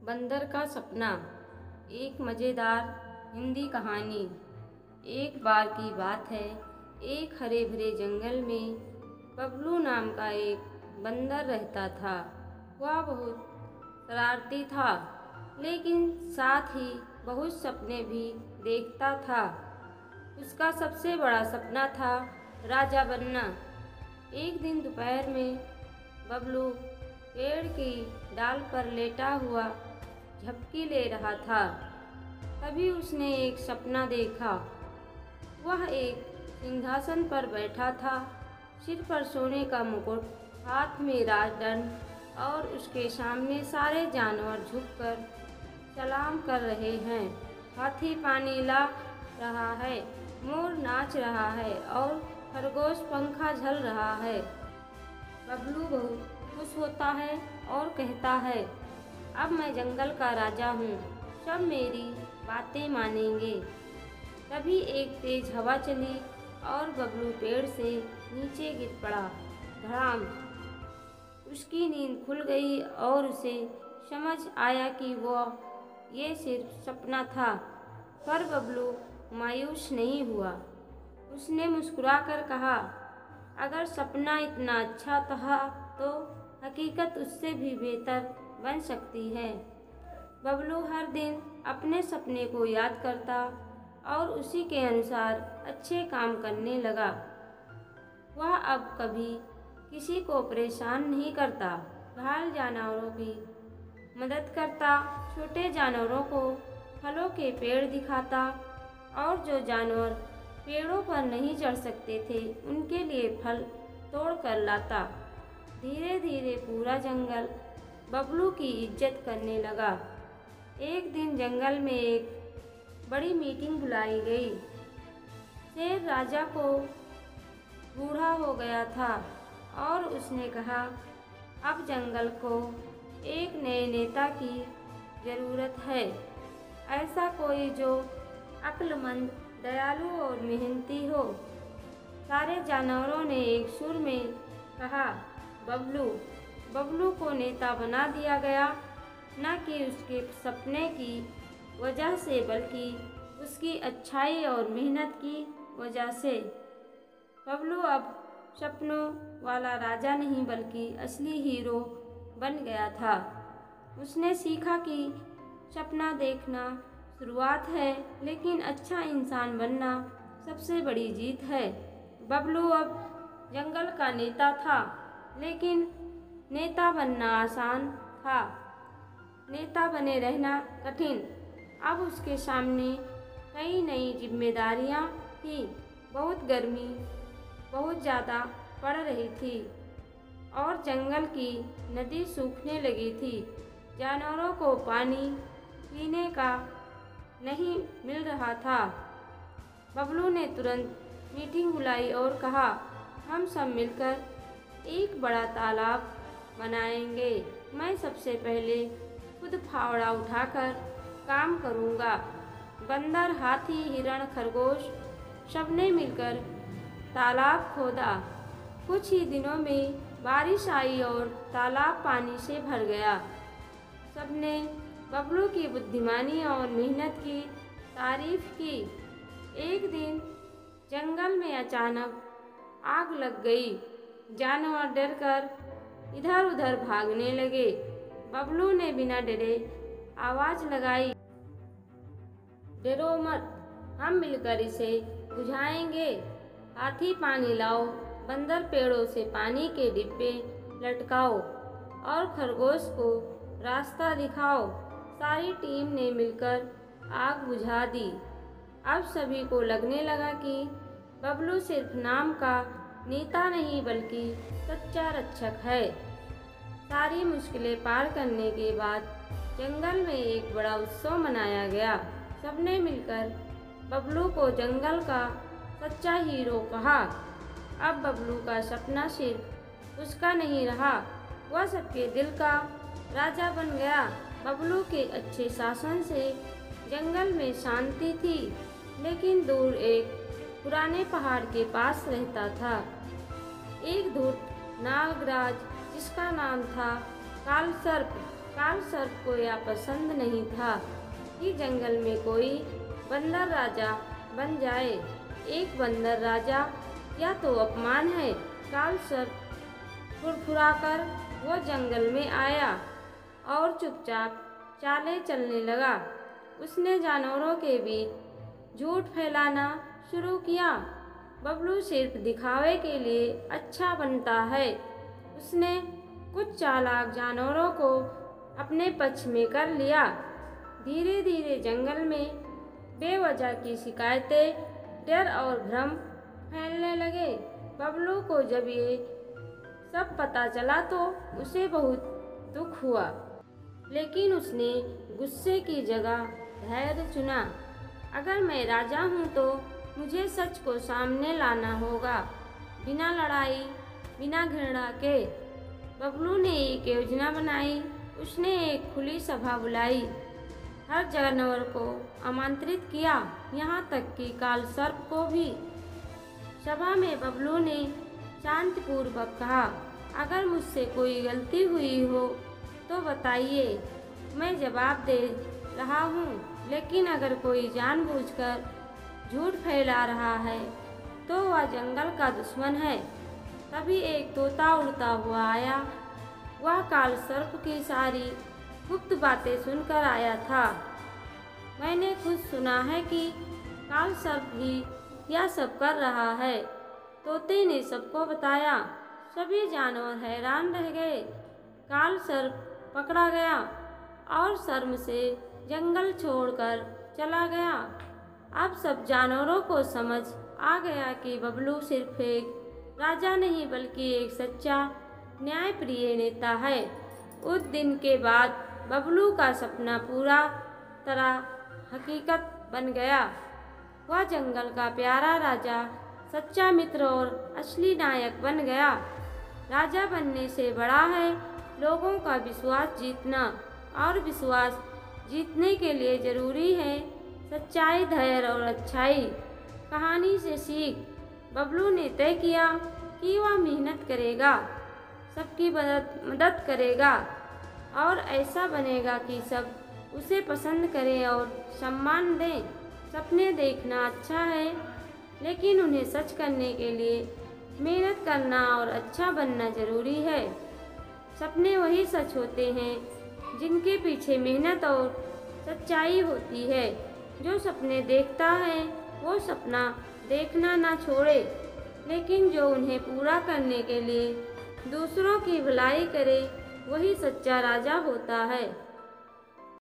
बंदर का सपना। एक मज़ेदार हिंदी कहानी। एक बार की बात है, एक हरे भरे जंगल में बबलू नाम का एक बंदर रहता था। वह बहुत शरारती था, लेकिन साथ ही बहुत सपने भी देखता था। उसका सबसे बड़ा सपना था राजा बनना। एक दिन दोपहर में बबलू पेड़ की डाल पर लेटा हुआ झपकी ले रहा था। तभी उसने एक सपना देखा। वह एक सिंहासन पर बैठा था, सिर पर सोने का मुकुट, हाथ में राजदंड, और उसके सामने सारे जानवर झुककर सलाम कर रहे हैं। हाथी पानी ला रहा है, मोर नाच रहा है और खरगोश पंखा झल रहा है। बबलू बहुत खुश होता है और कहता है, अब मैं जंगल का राजा हूँ, सब मेरी बातें मानेंगे। तभी एक तेज हवा चली और बबलू पेड़ से नीचे गिर पड़ा। धड़ाम! उसकी नींद खुल गई और उसे समझ आया कि वह ये सिर्फ सपना था। पर बबलू मायूस नहीं हुआ। उसने मुस्कुराकर कहा, अगर सपना इतना अच्छा था तो हकीकत उससे भी बेहतर बन सकती है। बबलू हर दिन अपने सपने को याद करता और उसी के अनुसार अच्छे काम करने लगा। वह अब कभी किसी को परेशान नहीं करता, घायल जानवरों की मदद करता, छोटे जानवरों को फलों के पेड़ दिखाता और जो जानवर पेड़ों पर नहीं चढ़ सकते थे उनके लिए फल तोड़ कर लाता। धीरे धीरे पूरा जंगल बबलू की इज्जत करने लगा। एक दिन जंगल में एक बड़ी मीटिंग बुलाई गई। शेर राजा को बूढ़ा हो गया था और उसने कहा, अब जंगल को एक नए नेता की ज़रूरत है। ऐसा कोई जो अक्लमंद, दयालु और मेहनती हो। सारे जानवरों ने एक सुर में कहा, बबलू। बबलू को नेता बना दिया गया, न कि उसके सपने की वजह से बल्कि उसकी अच्छाई और मेहनत की वजह से। बबलू अब सपनों वाला राजा नहीं बल्कि असली हीरो बन गया था। उसने सीखा कि सपना देखना शुरुआत है, लेकिन अच्छा इंसान बनना सबसे बड़ी जीत है। बबलू अब जंगल का नेता था, लेकिन नेता बनना आसान था, नेता बने रहना कठिन। अब उसके सामने कई नई जिम्मेदारियां थीं। बहुत गर्मी बहुत ज़्यादा पड़ रही थी और जंगल की नदी सूखने लगी थी। जानवरों को पानी पीने का नहीं मिल रहा था। बबलू ने तुरंत मीटिंग बुलाई और कहा, हम सब मिलकर एक बड़ा तालाब बनाएंगे। मैं सबसे पहले खुद फावड़ा उठाकर काम करूंगा। बंदर, हाथी, हिरण, खरगोश सबने मिलकर तालाब खोदा। कुछ ही दिनों में बारिश आई और तालाब पानी से भर गया। सबने बबलू की बुद्धिमानी और मेहनत की तारीफ की। एक दिन जंगल में अचानक आग लग गई। जानवर डरकर इधर उधर भागने लगे। बबलू ने बिना डरे आवाज लगाई, डरो मत, हम मिलकर इसे बुझाएंगे। हाथी पानी लाओ, बंदर पेड़ों से पानी के डिब्बे लटकाओ और खरगोश को रास्ता दिखाओ। सारी टीम ने मिलकर आग बुझा दी। अब सभी को लगने लगा कि बबलू सिर्फ नाम का नेता नहीं बल्कि सच्चा रक्षक है। सारी मुश्किलें पार करने के बाद जंगल में एक बड़ा उत्सव मनाया गया। सबने मिलकर बबलू को जंगल का सच्चा हीरो कहा। अब बबलू का सपना सिर्फ उसका नहीं रहा, वह सबके दिल का राजा बन गया। बबलू के अच्छे शासन से जंगल में शांति थी, लेकिन दूर एक पुराने पहाड़ के पास रहता था एक धूर्त नागराज, जिसका नाम था कालसर्प। काल सर्प को यह पसंद नहीं था कि जंगल में कोई बंदर राजा बन जाए। एक बंदर राजा यह तो अपमान है। काल सर्प फुरफुराकर वो जंगल में आया और चुपचाप चालें चलने लगा। उसने जानवरों के बीच झूठ फैलाना शुरू किया। बबलू सिर्फ दिखावे के लिए अच्छा बनता है। उसने कुछ चालाक जानवरों को अपने पक्ष में कर लिया। धीरे धीरे जंगल में बेवजह की शिकायतें, डर और भ्रम फैलने लगे। बबलू को जब ये सब पता चला तो उसे बहुत दुख हुआ, लेकिन उसने गुस्से की जगह धैर्य चुना। अगर मैं राजा हूँ तो मुझे सच को सामने लाना होगा, बिना लड़ाई, बिना घृणा के। बबलू ने एक योजना बनाई। उसने एक खुली सभा बुलाई, हर जानवर को आमंत्रित किया, यहाँ तक कि काल सर्प को भी। सभा में बबलू ने शांतिपूर्वक कहा, अगर मुझसे कोई गलती हुई हो तो बताइए, मैं जवाब दे रहा हूँ। लेकिन अगर कोई जानबूझकर झूठ फैला रहा है तो वह जंगल का दुश्मन है। तभी एक तोता उड़ता हुआ आया। वह काल सर्प की सारी गुप्त बातें सुनकर आया था। मैंने खुद सुना है कि काल सर्प ही यह सब कर रहा है। तोते ने सबको बताया। सभी जानवर हैरान रह गए। काल सर्प पकड़ा गया और शर्म से जंगल छोड़कर चला गया। अब सब जानवरों को समझ आ गया कि बबलू सिर्फ एक राजा नहीं बल्कि एक सच्चा न्यायप्रिय नेता है। उस दिन के बाद बबलू का सपना पूरा तरह हकीकत बन गया। वह जंगल का प्यारा राजा, सच्चा मित्र और असली नायक बन गया। राजा बनने से बड़ा है लोगों का विश्वास जीतना, और विश्वास जीतने के लिए जरूरी है सच्चाई, धैर्य और अच्छाई। कहानी से सीख, बबलू ने तय किया कि वह मेहनत करेगा, सबकी मदद करेगा और ऐसा बनेगा कि सब उसे पसंद करें और सम्मान दें। सपने देखना अच्छा है, लेकिन उन्हें सच करने के लिए मेहनत करना और अच्छा बनना जरूरी है। सपने वही सच होते हैं जिनके पीछे मेहनत और सच्चाई होती है। जो सपने देखता है वो सपना देखना ना छोड़े, लेकिन जो उन्हें पूरा करने के लिए दूसरों की भलाई करे वही सच्चा राजा होता है।